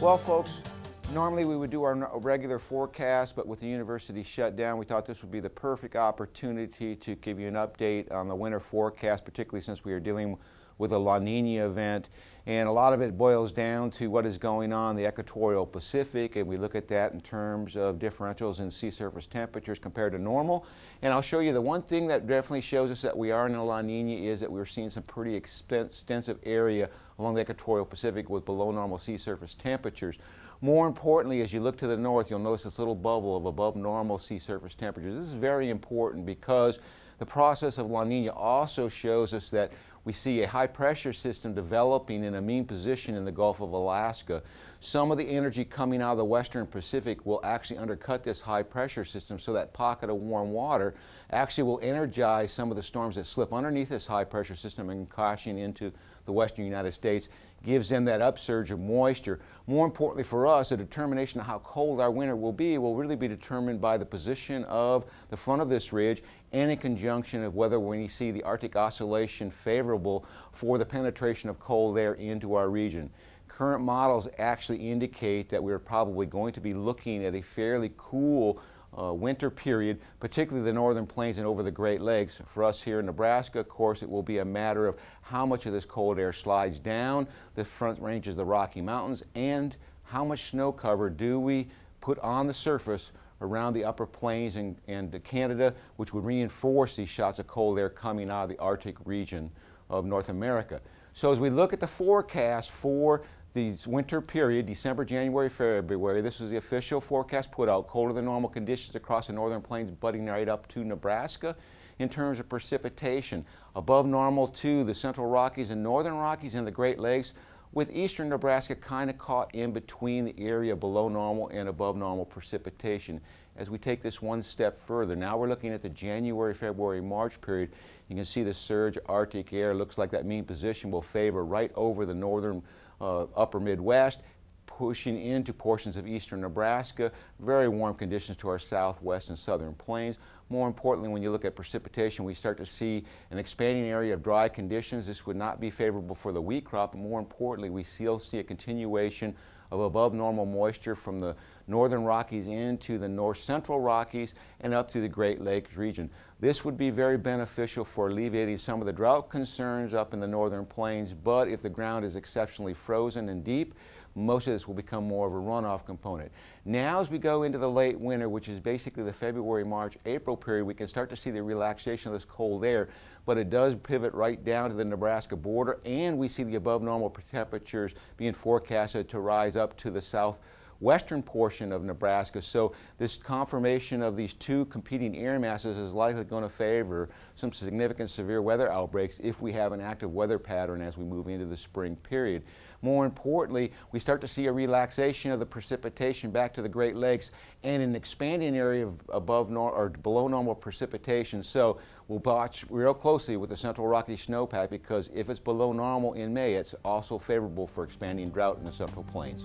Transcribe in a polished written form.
Well, folks, normally we would do our regular forecast, but with the university shut down, we thought this would be the perfect opportunity to give you an update on the winter forecast, particularly since we are dealing with a La Niña event. And a lot of it boils down to what is going on in the equatorial Pacific, and we look at that in terms of differentials in sea surface temperatures compared to normal. And I'll show you the one thing that definitely shows us that we are in a La Niña is that we're seeing some pretty extensive area along the equatorial Pacific with below normal sea surface temperatures. More importantly, as you look to the north, you'll notice this little bubble of above normal sea surface temperatures. This is very important because the process of La Niña also shows us that we see a high pressure system developing in a mean position in the Gulf of Alaska. Some of the energy coming out of the western Pacific will actually undercut this high pressure system, so that pocket of warm water actually will energize some of the storms that slip underneath this high pressure system and crashing into the western United States, gives them that upsurge of moisture. More importantly for us, a determination of how cold our winter will really be determined by the position of the front of this ridge and in conjunction of whether when you see the Arctic Oscillation favorable for the penetration of cold air into our region. Current models actually indicate that we're probably going to be looking at a fairly cool winter period, particularly the northern plains and over the Great Lakes. For us here in Nebraska, of course, it will be a matter of how much of this cold air slides down the front ranges of the Rocky Mountains and how much snow cover do we put on the surface around the upper plains and Canada, which would reinforce these shots of cold air coming out of the Arctic region of North America. So as we look at the forecast for the winter period, December, January, February, this is the official forecast put out, colder than normal conditions across the northern plains budding right up to Nebraska. In terms of precipitation, above normal to the Central Rockies and Northern Rockies and the Great Lakes, with eastern Nebraska kind of caught in between the area below normal and above normal precipitation. As we take this one step further, now we're looking at the January, February, March period. You can see the surge Arctic air looks like that mean position will favor right over the northern upper Midwest, pushing into portions of eastern Nebraska, very warm conditions to our southwest and southern plains. More importantly, when you look at precipitation, we start to see an expanding area of dry conditions. This would not be favorable for the wheat crop, but more importantly, we still see a continuation of above normal moisture from the northern Rockies into the north central Rockies and up to the Great Lakes region. This would be very beneficial for alleviating some of the drought concerns up in the northern plains, but if the ground is exceptionally frozen and deep, most of this will become more of a runoff component. Now as we go into the late winter, which is basically the February, March, April period, we can start to see the relaxation of this cold air, but it does pivot right down to the Nebraska border, and we see the above normal temperatures being forecasted to rise up to the southwestern portion of Nebraska. So this confirmation of these two competing air masses is likely going to favor some significant severe weather outbreaks if we have an active weather pattern as we move into the spring period. More importantly, we start to see a relaxation of the precipitation back to the Great Lakes and an expanding area of above or below normal precipitation. So we'll watch real closely with the Central Rockies snowpack, because if it's below normal in May, it's also favorable for expanding drought in the Central Plains.